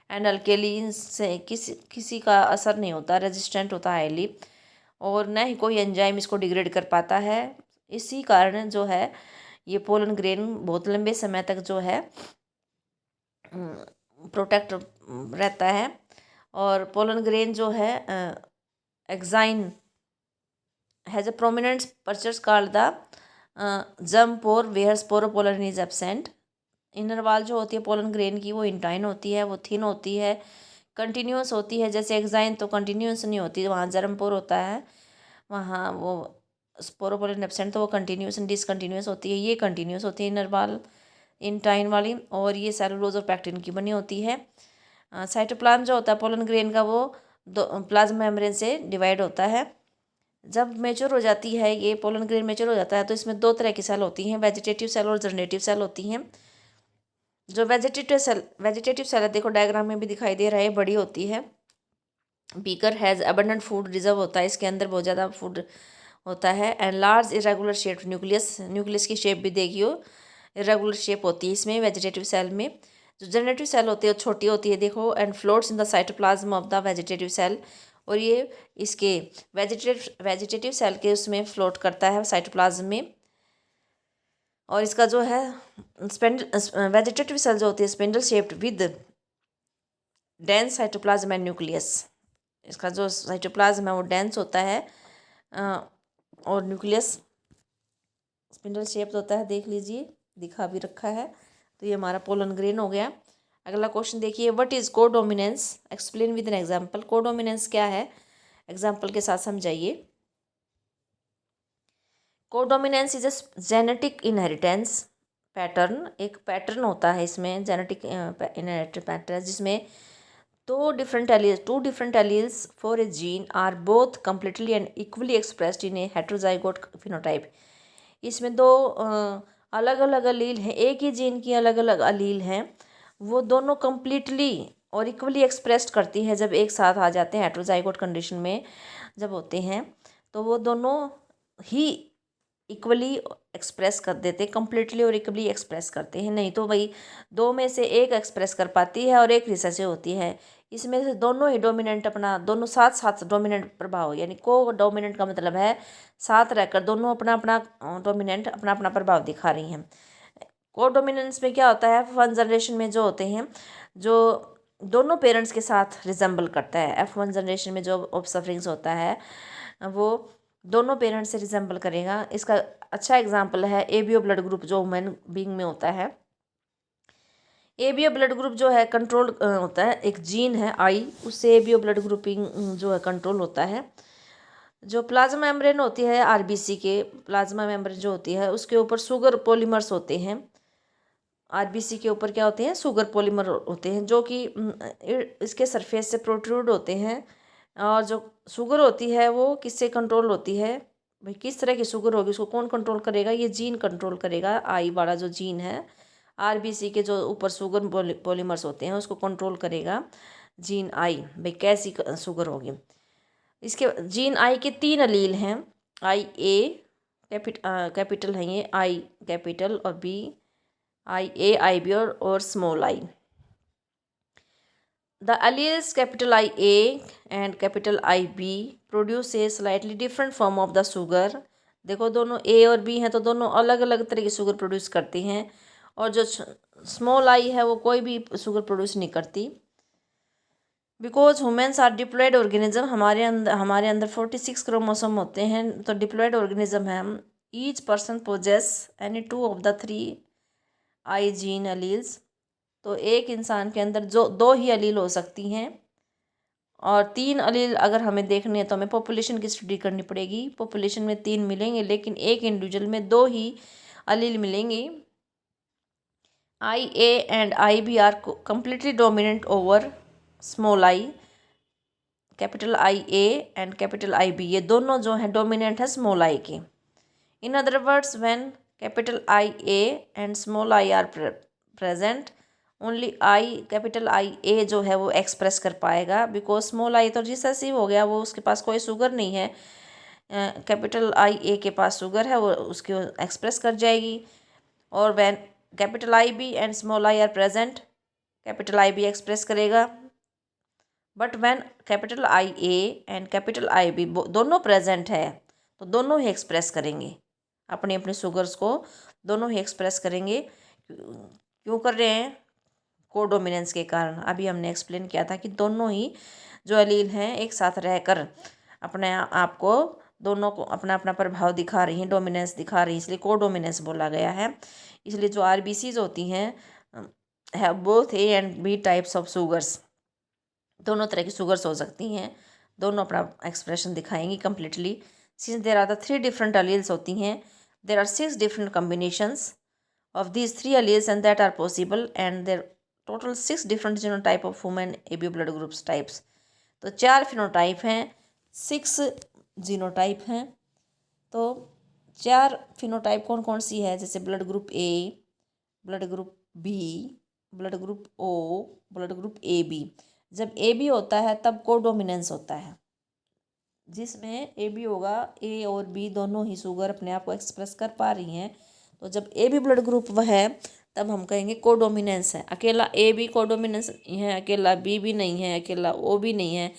एंड अल्केलिन से किसी का असर नहीं होता, रेजिस्टेंट होता है हाईली, और न ही कोई एंजाइम इसको डिग्रेड कर पाता है। इसी कारण जो है ये पोलन ग्रेन बहुत लंबे समय तक जो है प्रोटेक्ट रहता है। और पोलन ग्रेन जो है exine has a prominent apertures called the germ pore where sporopollenin is absent. Inner wall जो होती है पोलन ग्रेन की वो इंटाइन होती है, वो थिन होती है, कंटिन्यूस होती है। जैसे एक्साइन तो कंटिन्यूस नहीं होती, वहाँ जर्मपोर होता है, वहाँ वो स्पोरोपोलन एब्सेंट तो वो कंटिन्यूस एंड डिसकंटिन्यूस होती है। ये कंटिन्यूस होती है इनर वाल इंटाइन वाली, और ये सेलुलोज और पैक्टिन की बनी होती है। साइटोप्लाज्म जो होता है पोलन ग्रेन का वो प्लाज्मा मेम्ब्रेन से डिवाइड होता है। जब मेच्योर हो जाती है ये पोलन ग्रेन मेच्योर हो जाता है तो इसमें 2 तरह की सेल होती हैं, वेजिटेटिव सेल और जनरेटिव सेल होती हैं। जो वेजिटेटिव सेल है देखो डायग्राम में भी दिखाई दे रहा है, बड़ी होती है। Beaker has abundant food reserve होता है, इसके अंदर बहुत ज़्यादा फूड होता है। And large irregular shape nucleus की शेप भी देखियो इरेगुलर शेप होती है इसमें वेजिटेटिव सेल में। जो जनरेटिव सेल होती है वो छोटी होती है देखो, and floats in the cytoplasm of the vegetative cell, और ये इसके वेजिटेटिव सेल के उसमें फ्लोट करता है साइटोप्लाज्म में। और इसका जो है वेजिटेटिव सेल जो होती है spindle shaped with dense cytoplasm and nucleus. इसका जो साइटोप्लाज्म है वो डेंस होता है और न्यूक्लियस स्पिंडल शेप्ड होता है, देख लीजिए दिखा भी रखा है। तो ये हमारा पोलन ग्रेन हो गया। अगला क्वेश्चन देखिए, what is codominance, explain with an example. Codominance क्या है एग्जांपल के साथ समझाइए। Codominance is a genetic inheritance pattern, एक पैटर्न होता है इसमें जेनेटिक इनहेरिटेंस पैटर्न जिसमें two different alleles for a gene are both completely and equally expressed in a heterozygote phenotype. इसमें 2 अलग अलग अलील हैं, एक ही जीन की अलग अलग अलील हैं, वो दोनों कंप्लीटली और इक्वली एक्सप्रेस्ड करती हैं जब एक साथ आ जाते हैं हेटेरोजाइगोट कंडीशन में जब होते हैं, तो वो दोनों ही इक्वली एक्सप्रेस कर देते हैं, कंप्लीटली और इक्वली एक्सप्रेस करते हैं। नहीं तो भाई 2 में से एक एक्सप्रेस कर पाती है और एक रिसेसिव होती है। इसमें से दोनों ही डोमिनेंट अपना दोनों साथ साथ डोमिनेंट प्रभाव, यानी को डोमिनेंट का मतलब है साथ रहकर दोनों अपना अपना डोमिनेंट अपना अपना प्रभाव दिखा रही हैं। को डोमिनेंस में क्या होता है, 1 जनरेशन में जो होते हैं जो दोनों पेरेंट्स के साथ रिजेंबल करता है। F1 जनरेशन में जो ऑफ सफरिंग्स होता है वो दोनों पेरेंट्स से रिजेंबल करेगा। इसका अच्छा एग्जाम्पल है एबीओ ब्लड ग्रुप जो ह्यूमन बीइंग में होता है। एबीओ ब्लड ग्रुप जो है कंट्रोल होता है, एक जीन है आई, उससे एबीओ ब्लड ग्रुपिंग जो है कंट्रोल होता है। जो प्लाज्मा मेम्ब्रेन होती है आरबीसी के, प्लाज्मा मेम्ब्रेन जो होती है उसके ऊपर शुगर पॉलीमर्स होते हैं। आरबीसी के ऊपर क्या होते हैं, शुगर पॉलीमर होते हैं, जो कि इसके सरफेस से प्रोट्रूड होते हैं। और जो शुगर होती है वो किससे कंट्रोल होती है, भाई किस तरह की शुगर होगी उसको कौन कंट्रोल करेगा, ये जीन कंट्रोल करेगा। आई वाला जो जीन है आरबीसी के जो ऊपर शुगर पॉलीमर्स होते हैं उसको कंट्रोल करेगा जीन आई, भाई कैसी शुगर होगी। इसके जीन आई के 3 अलील हैं, आई ए कैपिटल है ये, आई कैपिटल और B I A I B और small I. The alleles capital I A and capital I B produce a slightly different form of the sugar। देखो दोनों ए और बी हैं तो दोनों अलग अलग तरह की शुगर प्रोड्यूस करती हैं, और जो स्मॉल आई है वो कोई भी शुगर प्रोड्यूस नहीं करती। Because humans are diploid organism, हमारे अंदर 46 क्रोमोसोम होते हैं, तो डिप्लॉयड ऑर्गेनिज्म है हम। Each person possess any 2 of the 3 I gene alleles. तो एक इंसान के अंदर जो 2 ही अलील हो सकती हैं, और 3 अलील अगर हमें देखने हैं तो हमें पॉपुलेशन की स्टडी करनी पड़ेगी। पॉपुलेशन में 3 मिलेंगे लेकिन एक इंडिविजुअल में 2 ही अलील मिलेंगे। I A and I B are completely dominant over small I, capital I A and capital I B, ये दोनों जो हैं डोमिनेंट है स्मॉल आई के। In other words when capital I A and small I are present, only I capital I A जो है वो एक्सप्रेस कर पाएगा, बिकॉज स्मॉल आई तो रिसेसिव हो गया, वो उसके पास कोई शुगर नहीं है। कैपिटल आई ए के पास शुगर है, वो उसको एक्सप्रेस कर जाएगी। और when capital I B and small I are present, capital I B express करेगा। But when capital I A and capital I B दोनों प्रेजेंट है तो दोनों ही एक्सप्रेस करेंगे अपने अपने शुगर्स को, दोनों ही एक्सप्रेस करेंगे। क्यों कर रहे हैं, कोडोमिनेंस के कारण। अभी हमने एक्सप्लेन किया था कि दोनों ही जो अलील हैं एक साथ रहकर अपने आप को, दोनों को अपना अपना प्रभाव दिखा रही हैं, डोमिनेंस दिखा रही हैं, इसलिए कोडोमिनेंस बोला गया है। इसलिए जो आरबीसीज होती हैं have both A and B types of sugars, दोनों तरह की शुगर्स हो सकती हैं, दोनों अपना एक्सप्रेशन दिखाएंगी completely. Since there are the 3 different alleles होती हैं, there are 6 different combinations of these 3 alleles and that are possible, and there total 6 different genotype of human ABO blood groups types। तो 4 फिनोटाइप हैं, 6 जीनोटाइप हैं। तो 4 फिनोटाइप कौन कौन सी है, जैसे blood group A, blood group B, blood group O, blood group A B. जब ए बी होता है तब कोडोमिनेंस होता है, जिसमें ए बी होगा, ए और बी दोनों ही शुगर अपने आप को एक्सप्रेस कर पा रही हैं। तो जब ए बी ब्लड ग्रुप वह है तब हम कहेंगे कोडोमिनेंस है। अकेला ए बी कोडोमिनेंस है, अकेला बी भी नहीं है, अकेला ओ भी नहीं है,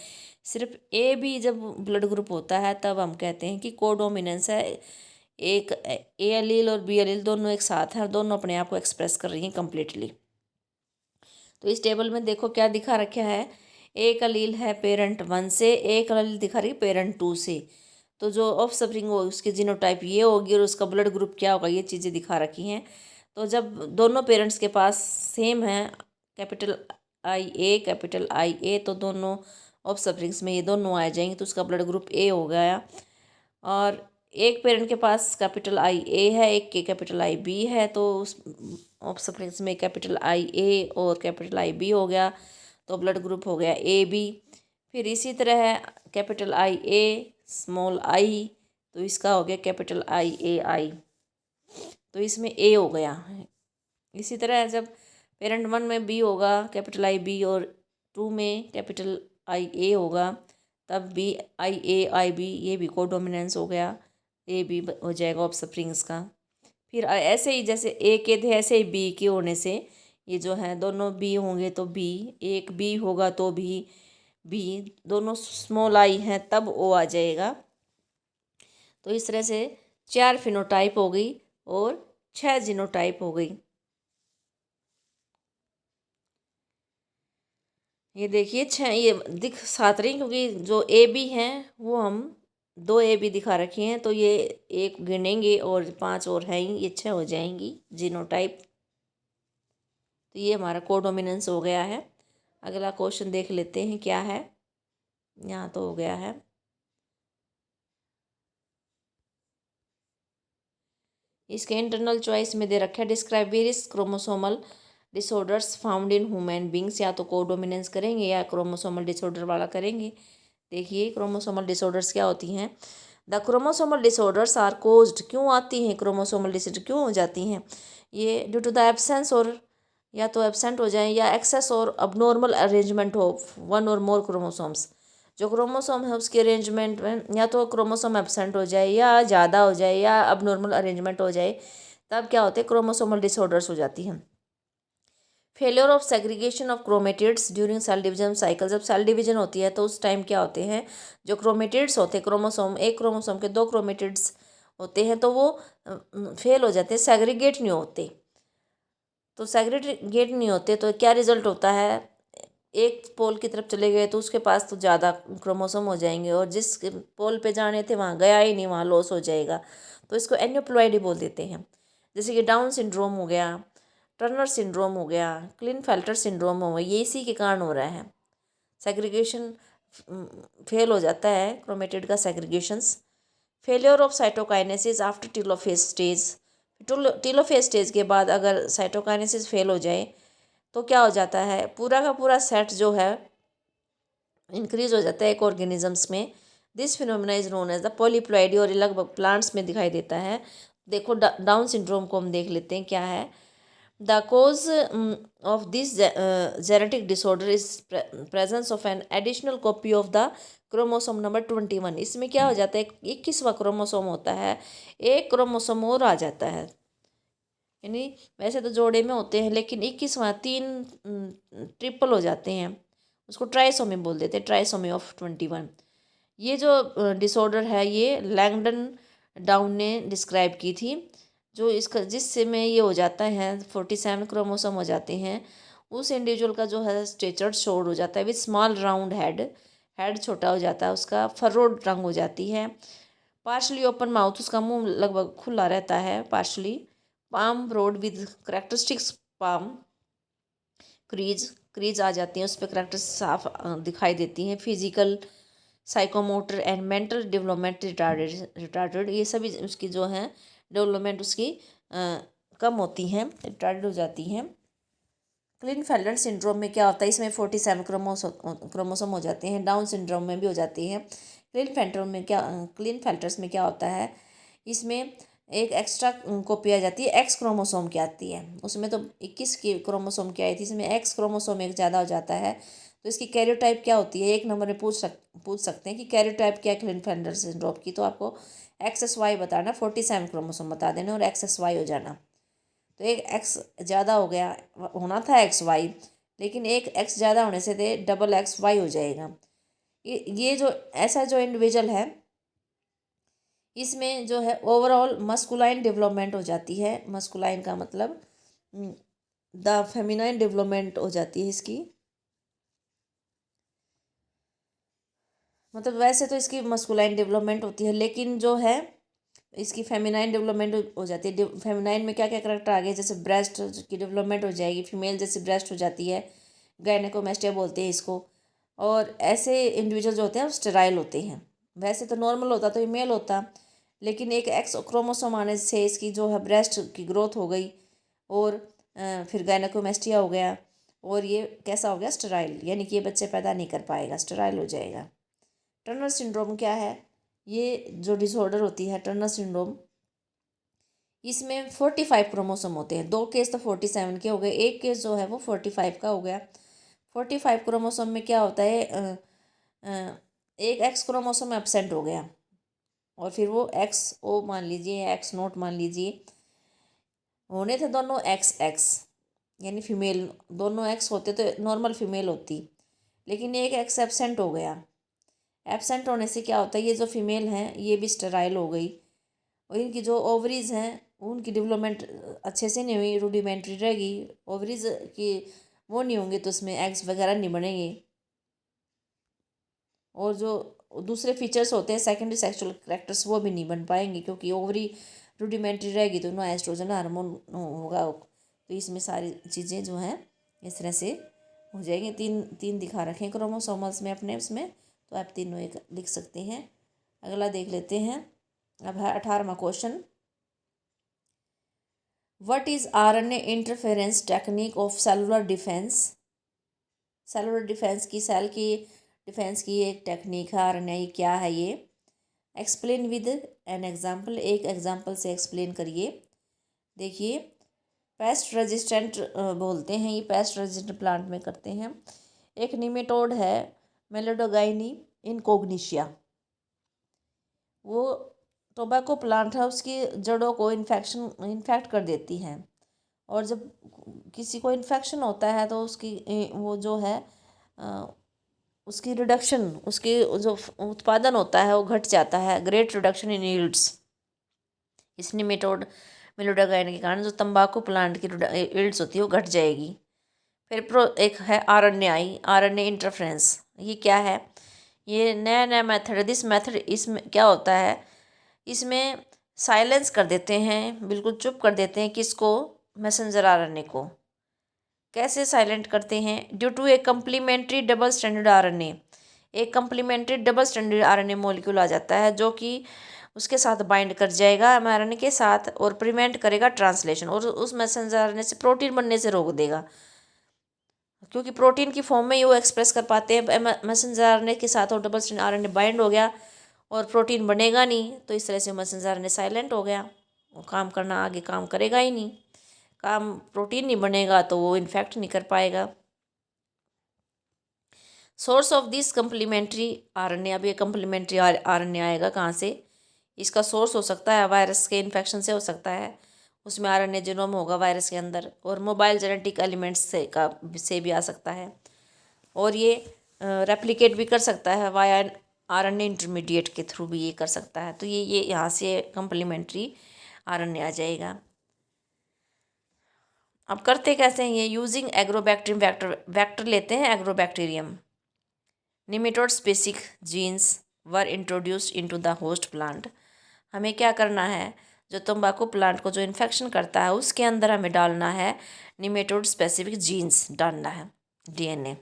सिर्फ ए बी जब ब्लड ग्रुप होता है तब हम कहते हैं कि कोडोमिनेंस है। एक ए अलील और बी अलील दोनों एक साथ हैं और दोनों अपने आप को एक्सप्रेस कर रही हैं कम्प्लीटली। तो इस टेबल में देखो क्या दिखा रखा है, एक अलील है पेरेंट 1 से, एक अलील दिखा रही है पेरेंट 2 से। तो जो ऑफ स्प्रिंग हो उसकी जीनोटाइप ये होगी और उसका ब्लड ग्रुप क्या होगा, ये चीज़ें दिखा रखी हैं। तो जब दोनों पेरेंट्स के पास सेम है, capital I A capital I A, तो दोनों ऑफ स्प्रिंग्स में ये दोनों आ जाएंगे तो उसका ब्लड ग्रुप ए हो गया। और एक पेरेंट के पास कैपिटल आई ए है, एक के कैपिटल आई बी है, तो उस ऑफ स्प्रिंग्स में कैपिटल आई ए और कैपिटल आई बी हो गया, तो ब्लड ग्रुप हो गया ए बी। फिर इसी तरह है capital I A small I, तो इसका हो गया कैपिटल आई ए आई, तो इसमें ए हो गया। इसी तरह जब पेरेंट 1 में बी होगा कैपिटल आई बी और 2 में कैपिटल आई ए होगा, तब B I A I B, ये भी कोडोमिनेंस हो गया, ए बी हो जाएगा ऑफ स्प्रिंग्स का। फिर ऐसे ही जैसे ए के थे ऐसे ही बी के होने से ये जो है दोनों बी होंगे तो बी, एक बी होगा तो भी बी, दोनों स्मॉल आई हैं तब ओ आ जाएगा। तो इस तरह से 4 फिनोटाइप हो गई और 6 जीनोटाइप हो गई। ये देखिए 6 ये दिख सात रही, क्योंकि जो ए बी हैं वो हम 2 ए बी दिखा रखे हैं, तो ये एक गिनेंगे और 5 और हैं, ये 6 हो जाएंगी जीनोटाइप। तो ये हमारा कोडोमिनेंस हो गया है। अगला क्वेश्चन देख लेते हैं क्या है। यहाँ तो हो गया है। इसके इंटरनल चॉइस में दे रखा है describe various chromosomal disorders found in human beings. या तो कोडोमिनेंस करेंगे या क्रोमोसोमल डिसऑर्डर वाला करेंगे। देखिए क्रोमोसोमल डिसऑर्डर्स क्या होती हैं। The chromosomal disorders are caused, क्यों आती हैं क्रोमोसोमल डिसऑर्डर, क्यों हो जाती हैं ये, ड्यू टू द एब्सेंस और या तो एब्सेंट हो जाए या एक्सेस और अबनॉर्मल अरेंजमेंट हो वन और मोर क्रोमोसोम्स। जो क्रोमोसोम है उसके अरेंजमेंट में या तो क्रोमोसोम एब्सेंट हो जाए या ज़्यादा हो जाए या अबनॉर्मल अरेंजमेंट हो जाए, तब क्या होते हैं क्रोमोसोमल डिसऑर्डर्स हो जाती हैं। Failure of segregation of chromatids during cell division cycle, जब सेल डिवीजन होती है तो उस टाइम क्या होते हैं, जो क्रोमेटिड्स होते हैं क्रोमोसोम, एक क्रोमोसोम के 2 क्रोमेटिड्स होते हैं तो वो फेल हो जाते हैं, सेग्रीगेट नहीं होते। तो सेग्रीगेट नहीं होते तो क्या रिजल्ट होता है, एक पोल की तरफ चले गए तो उसके पास तो ज़्यादा क्रोमोसोम हो जाएंगे और जिस पोल पे जाने थे वहाँ गया ही नहीं, वहाँ लॉस हो जाएगा। तो इसको एन्यूप्लॉइडी बोल देते हैं। जैसे कि डाउन सिंड्रोम हो गया, टर्नर सिंड्रोम हो गया, क्लिनफेल्टर सिंड्रोम हो गया, ये इसी के कारण हो रहा है। सेग्रीगेशन फेल हो जाता है क्रोमेटिड का segregations. Failure of cytokinesis after telophase stage, telophase stage के बाद अगर साइटोकाइनेसिस फेल हो जाए तो क्या हो जाता है, पूरा का पूरा सेट जो है इंक्रीज हो जाता है एक ऑर्गेनिजम्स में। This phenomena is known as the polyploidy, और लगभग प्लांट्स में दिखाई देता है। देखो डाउन सिंड्रोम को हम देख लेते हैं क्या है। The cause of this genetic disorder is presence of an additional copy of the chromosome number 21। इसमें क्या हो जाता है, 21वां क्रोमोसोम होता है, एक क्रोमोसोम और आ जाता है। यानी वैसे तो जोड़े में होते हैं लेकिन 21वां 3 ट्रिपल हो जाते हैं, उसको ट्राइसोमी बोल देते हैं, ट्राइसोमी ऑफ 21। ये जो डिसऑर्डर है ये लैंगडन डाउन ने डिस्क्राइब की थी। जो इसका जिससे में ये हो जाता है 47 क्रोमोसोम हो जाते हैं, उस इंडिविजुअल का जो है स्टेचर शॉर्ट हो जाता है with small round head, head छोटा हो जाता है उसका, फरोड रंग हो जाती है, पार्शली ओपन माउथ, उसका मुंह लगभग खुला रहता है partially, palm broad with characteristics palm, crease आ जाती हैं उस पर, करेक्टर साफ दिखाई देती हैं। Physical psychomotor and mental development retarded, ये सभी उसकी जो हैं डेवलपमेंट उसकी कम होती हैं, रिटार्डेड हो जाती हैं। क्लिनफेल्टर सिंड्रोम में क्या होता है, इसमें 47 क्रोमोसोम हो जाते हैं, डाउन सिंड्रोम में भी हो जाती है। क्लिनफेल्टर्स में क्या होता है, इसमें एक एक्स्ट्रा कॉपी आ जाती है, एक्स क्रोमोसोम की आती है, उसमें तो 21 की क्रोमोसोम की आई थी, इसमें एक्स क्रोमोसोम एक ज़्यादा हो जाता है। तो इसकी कैरियोटाइप क्या होती है, एक नंबर में पूछ सकते हैं कि कैरियोटाइप क्या है क्लिनफेल्टर सिंड्रोम की, तो आपको XXY बताना, 47 क्रोमोसोम बता देना और XXY हो जाना। तो एक एक्स ज़्यादा हो गया, होना था XY, लेकिन एक एक्स ज़्यादा होने से दे डबल XY हो जाएगा। ये जो ऐसा जो इंडिविजुअल है इसमें जो है ओवरऑल मस्कुलाइन डेवलपमेंट हो जाती है, मस्कुलाइन का मतलब द फेमिनाइन डेवलपमेंट हो जाती है इसकी, मतलब वैसे तो इसकी मस्कुलाइन डेवलपमेंट होती है लेकिन जो है इसकी फेमिनाइन डेवलपमेंट हो जाती है। फेमिनाइन में क्या क्या करेक्टर आ गए, जैसे ब्रेस्ट की डेवलपमेंट हो जाएगी, फीमेल जैसे ब्रेस्ट हो जाती है, गायनेकोमेस्टिया बोलते हैं इसको। और ऐसे इंडिविजुअल जो होते हैं वो स्टेराइल होते हैं, वैसे तो नॉर्मल होता तो ये मेल होता, लेकिन एक एक्स क्रोमोसोम आने से इसकी जो है ब्रेस्ट की ग्रोथ हो गई और फिर गायनेकोमेस्टिया हो गया और ये कैसा हो गया, स्टेराइल, यानी कि ये बच्चे पैदा नहीं कर पाएगा, स्टेराइल हो जाएगा। टर्नर सिंड्रोम क्या है, ये जो डिसऑर्डर होती है टर्नर सिंड्रोम, इसमें 45 क्रोमोसोम होते हैं, 2 केस तो 47 के हो गए, एक केस जो है वो 45 का हो गया। 45 क्रोमोसोम में क्या होता है, एक एक्स क्रोमोसोम एब्सेंट हो गया और फिर वो XO मान लीजिए, X0 मान लीजिए, होने थे दोनों XX, यानी फीमेल, दोनों एक्स होते तो नॉर्मल फीमेल होती, लेकिन एक एक्स एब्सेंट हो गया। एब्सेंट होने से क्या होता है, ये जो फीमेल हैं ये भी स्टेराइल हो गई और इनकी जो ओवरीज हैं उनकी डेवलपमेंट अच्छे से नहीं हुई, रूडिमेंट्री रहेगी, ओवरीज की वो नहीं होंगे तो उसमें एग्स वगैरह नहीं बनेंगे और जो दूसरे फीचर्स होते हैं सेकेंडरी सेक्सुअल कैरेक्टर्स, वो भी नहीं बन पाएंगे क्योंकि ओवरी रूडिमेंट्री रहेगी तो नो एस्ट्रोजन हार्मोन होगा। तो इसमें सारी चीज़ें जो हैं इस तरह से हो जाएंगी। तीन तीन दिखा रखे हैं क्रोमोसोमल्स में अपने उसमें, तो आप तीनों एक लिख सकते हैं। अगला देख लेते हैं। अब है 18वां question. What is RNA interference technique of cellular defence? Cellular defence की, सेल की डिफेंस की एक टेक्निक है आरएनए, क्या है ये? एक्सप्लेन विद एन एग्जाम्पल, एक एग्जाम्पल से एक्सप्लेन करिए। देखिए, पेस्ट रेजिस्टेंट बोलते हैं, ये पेस्ट रेजिस्टेंट प्लांट में करते हैं। एक निमेटोड है मेलोडोगाइनी इनकोग्निशिया, वो टोबैको प्लांट है, उसकी जड़ों को इन्फेक्ट कर देती हैं। और जब किसी को इन्फेक्शन होता है तो उसकी वो जो है उसकी रिडक्शन, उसकी जो उत्पादन होता है वो घट जाता है। Great reduction in yields. इस निमेटोड मेलोडोगाइन के कारण जो तंबाकू प्लांट की यील्ड्स होती है वो घट जाएगी। फिर एक है आरएनए इंटरफ्रेंस। ये क्या है? ये नया मेथड है। दिस मेथड, इसमें क्या होता है, इसमें साइलेंस कर देते हैं, बिल्कुल चुप कर देते हैं किसको? मैसेंजर आरएनए को। कैसे साइलेंट करते हैं? Due to a complementary double standard RNA. एक complementary double standard RNA molecule आ जाता है जो कि उसके साथ बाइंड कर जाएगा एमआरएनए के साथ और प्रिवेंट करेगा ट्रांसलेशन, और उस मैसेंजर आरएनए से प्रोटीन बनने से रोक देगा, क्योंकि प्रोटीन की फॉर्म में ही वो एक्सप्रेस कर पाते हैं। मैसेंजर आरएनए के साथ और डबल स्टैंडर्ड आरएनए बाइंड हो गया और प्रोटीन बनेगा नहीं, तो इस तरह से मैसेंजर आरएनए साइलेंट हो गया, वो काम करना आगे काम करेगा ही नहीं। काम प्रोटीन नहीं बनेगा तो वो इन्फेक्ट नहीं कर पाएगा। Source of this complementary RNA, अब ये कम्प्लीमेंट्री आरएनए आएगा कहाँ से? इसका सोर्स हो सकता है वायरस के इन्फेक्शन से हो सकता है, उसमें आरएनए जीनोम होगा वायरस के अंदर, और मोबाइल जेनेटिक एलिमेंट्स से भी आ सकता है, और ये रेप्लिकेट भी कर सकता है वाया आरएनए इंटरमीडिएट के थ्रू भी ये कर सकता है। तो ये यहाँ से कम्प्लीमेंट्री आरएनए आ जाएगा। अब करते कैसे हैं ये? यूजिंग एग्रोबैक्टीरियम वेक्टर लेते हैं agrobacterium. Nematode specific jeans were introduced into the host plant. हमें क्या करना है? जो तंबाकू प्लांट को जो इन्फेक्शन करता है उसके अंदर हमें डालना है निमेटोड स्पेसिफिक जीन्स, डालना है डीएनए।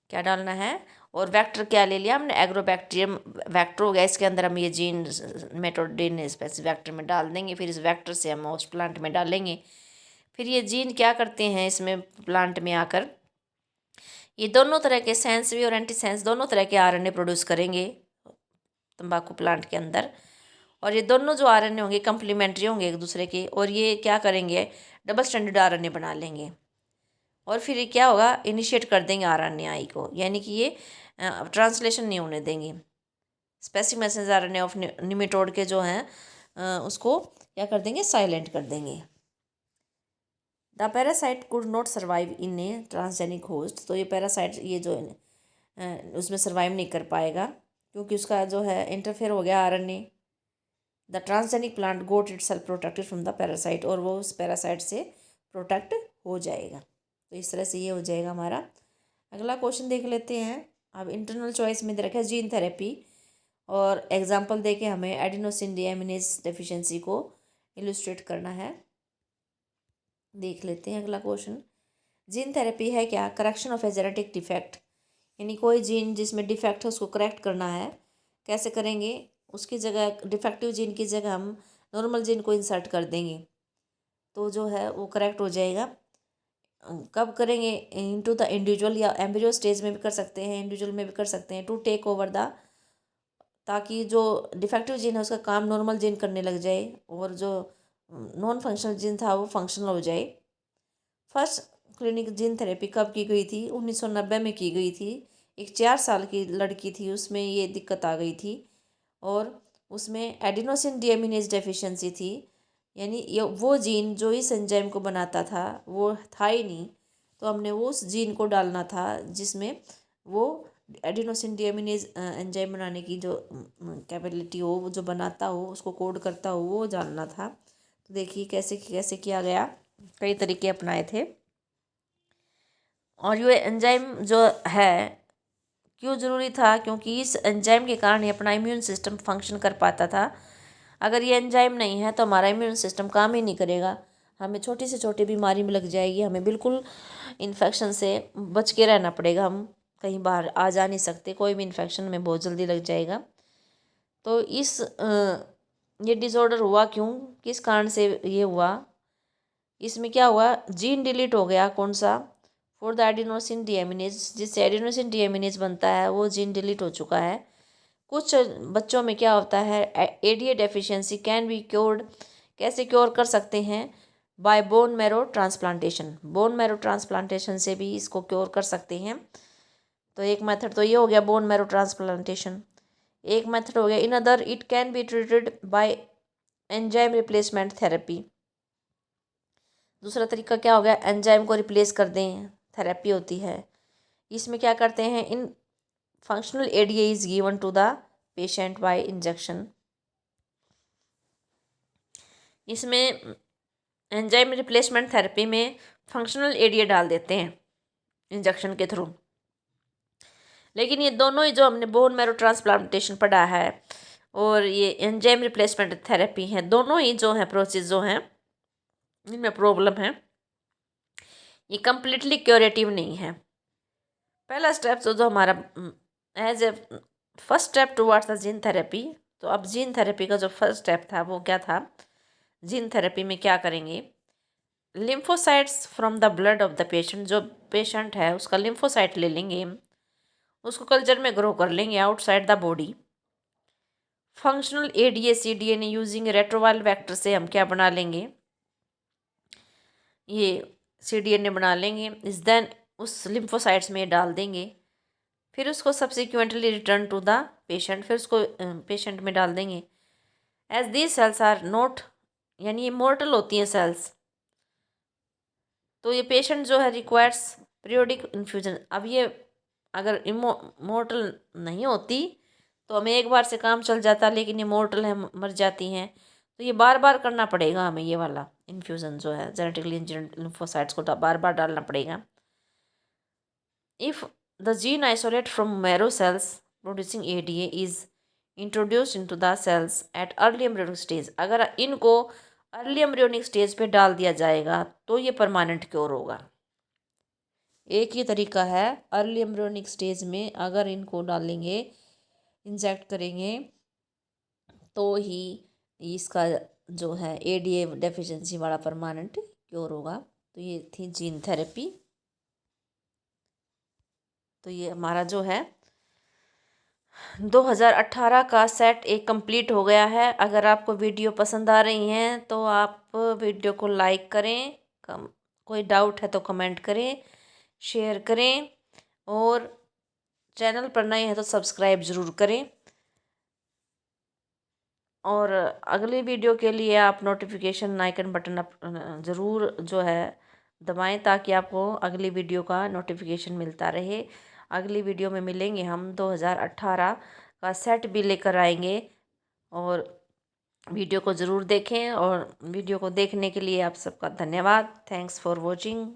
क्या डालना है? और वेक्टर क्या ले लिया हमने? एग्रोबैक्टीरियम वेक्टर हो गया, इसके अंदर हम ये gene nematode DNA specific vector में डाल देंगे। फिर इस वेक्टर से हम होस्ट प्लांट में डालेंगे। फिर ये जीन क्या करते हैं इसमें प्लांट में आकर, ये दोनों तरह के सेंसरी और एंटी सेंस दोनों तरह के आरएनए प्रोड्यूस करेंगे तंबाकू प्लांट के अंदर। और ये दोनों जो आरएनए होंगे कम्प्लीमेंट्री होंगे एक दूसरे के, और ये क्या करेंगे? डबल स्टैंडर्ड आरएनए बना लेंगे। और फिर ये क्या होगा? इनिशिएट कर देंगे आरएनए को, यानी कि ये ट्रांसलेशन नहीं होने देंगे। Specific messenger RNA of nematode के जो हैं उसको क्या कर देंगे? साइलेंट कर देंगे। The parasite could not survive in A transgenic host. तो ये पैरासाइट ये जो उसमें सर्वाइव नहीं कर पाएगा क्योंकि उसका जो है इंटरफेयर हो गया RNA. The transgenic plant got it self protected from the parasite, और वो उस पैरासाइट से प्रोटेक्ट हो जाएगा। तो इस तरह से ये हो जाएगा हमारा। अगला क्वेश्चन देख लेते हैं। अब इंटरनल चॉइस में दे रखा है जीन थेरेपी, और एग्जाम्पल दे के हमें एडिनोसिन डीएमिनेज डेफिशिएंसी को इलुस्ट्रेट करना है। देख लेते हैं अगला क्वेश्चन। जीन थेरेपी है क्या? Correction of a genetic defect, यानी कोई जीन जिसमें डिफेक्ट है उसको करेक्ट करना है। कैसे करेंगे? उसकी जगह डिफेक्टिव जीन की जगह हम नॉर्मल जीन को इंसर्ट कर देंगे तो जो है वो करेक्ट हो जाएगा। कब करेंगे? इनटू द इंडिविजुअल, या एम्ब्रियो स्टेज में भी कर सकते हैं, इंडिविजुअल में भी कर सकते हैं। टू टेक ओवर द, ताकि जो डिफेक्टिव जीन है उसका काम नॉर्मल जीन करने लग जाए और जो नॉन फंक्शनल जीन था वो फंक्शनल हो जाए। फर्स्ट क्लिनिक जीन थेरेपी कब की गई थी? 1990 में की गई थी। एक 4 साल की लड़की थी, उसमें ये दिक्कत आ गई थी और उसमें एडिनोसिन डीएमिनेज डेफिशिएंसी थी, यानी ये वो जीन जो इस एंजाइम को बनाता था वो था ही नहीं। तो हमने वो उस जीन को डालना था जिसमें वो एडिनोसिन डीएमिनेज एंजाइम बनाने की जो कैपेबिलिटी हो, वो जो बनाता हो, उसको कोड करता हो, वो जानना था। तो देखिए कैसे कैसे किया गया, कई तरीके अपनाए थे। और ये एंजाइम जो है क्यों ज़रूरी था? क्योंकि इस एंजाइम के कारण ही अपना इम्यून सिस्टम फंक्शन कर पाता था। अगर ये एंजाइम नहीं है तो हमारा इम्यून सिस्टम काम ही नहीं करेगा, हमें छोटी से छोटी बीमारी में लग जाएगी, हमें बिल्कुल इन्फेक्शन से बच के रहना पड़ेगा, हम कहीं बाहर आ जा नहीं सकते, कोई भी इन्फेक्शन में बहुत जल्दी लग जाएगा। तो ये डिसऑर्डर हुआ क्यों, किस कारण से ये हुआ? इसमें क्या हुआ, जीन डिलीट हो गया, कौन सा? फॉर द एडिनोसिन डीएमिनेज, जिससे एडिनोसिन डीएमिनेज बनता है वो जीन डिलीट हो चुका है। कुछ बच्चों में क्या होता है, ADA deficiency can be cured, कैसे क्योर कर सकते हैं? Bye bone marrow transplantation, bone marrow transplantation से भी इसको क्योर कर सकते हैं। तो एक मेथड तो ये हो गया बोन मैरो ट्रांसप्लांटेशन, एक मेथड हो गया in other it can be treated by enzyme replacement therapy. दूसरा तरीका क्या हो गया, एंजाइम को रिप्लेस कर दें, थेरेपी होती है। इसमें क्या करते हैं, in functional ADA is given to the patient by injection. इसमें एंजाइम रिप्लेसमेंट थेरेपी में फंक्शनल एडीए डाल देते हैं इंजेक्शन के थ्रू। लेकिन ये दोनों ही जो हमने बोन मैरो ट्रांसप्लांटेशन पढ़ा है और ये एंजाइम रिप्लेसमेंट थेरेपी है, दोनों ही जो है प्रोसेस जो हैं इनमें प्रॉब्लम है, ये कम्प्लीटली क्योरेटिव नहीं है। पहला स्टेप जो हमारा as a first step towards the gene therapy, तो अब जीन थेरेपी का जो फर्स्ट स्टेप था वो क्या था? जीन थेरेपी में क्या करेंगे, lymphocytes from the blood of the patient, जो पेशेंट है उसका लिम्फोसाइट ले लेंगे, उसको कल्चर में ग्रो कर लेंगे outside the body. Functional ADA CDA using retroviral vector से हम क्या बना लेंगे, ये सीडीएनए बना लेंगे, इस देन उस लिम्फोसाइट्स में डाल देंगे, फिर उसको subsequently return to the patient, फिर उसको पेशेंट में डाल देंगे। As these cells are not, यानी ये मोर्टल होती हैं सेल्स, तो ये पेशेंट जो है रिक्वायर्स पीरियोडिक इन्फ्यूजन। अब ये अगर मोर्टल नहीं होती तो हमें एक बार से काम चल जाता, लेकिन ये मोर्टल है, मर जाती हैं, तो ये बार बार करना पड़ेगा हमें, ये वाला इन्फ्यूज़न जो है जेनेटिकली इंजीनियर्ड लिम्फोसाइट्स को बार बार डालना पड़ेगा। If the gene isolate from marrow cells producing ADA is introduced into the cells at early embryonic stage, अगर इनको अर्ली एम्ब्रियोनिक स्टेज पे डाल दिया जाएगा तो ये परमानेंट क्योर होगा। एक ही तरीका है, अर्ली एम्ब्रियोनिक स्टेज में अगर इनको डालेंगे, इंजेक्ट करेंगे, तो ही इसका जो है एडीए डेफिशिएंसी वाला परमानेंट क्योर होगा। तो ये थी जीन थेरेपी। तो ये हमारा जो है 2018 का सेट एक कंप्लीट हो गया है। अगर आपको वीडियो पसंद आ रही हैं तो आप वीडियो को लाइक करें, कोई डाउट है तो कमेंट करें, शेयर करें, और चैनल पर नए हैं तो सब्सक्राइब ज़रूर करें। और अगली वीडियो के लिए आप नोटिफिकेशन आइकन बटन ज़रूर जो है दबाएं, ताकि आपको अगली वीडियो का नोटिफिकेशन मिलता रहे। अगली वीडियो में मिलेंगे हम, 2018 का सेट भी लेकर आएंगे, और वीडियो को ज़रूर देखें। और वीडियो को देखने के लिए आप सबका धन्यवाद। Thanks for watching.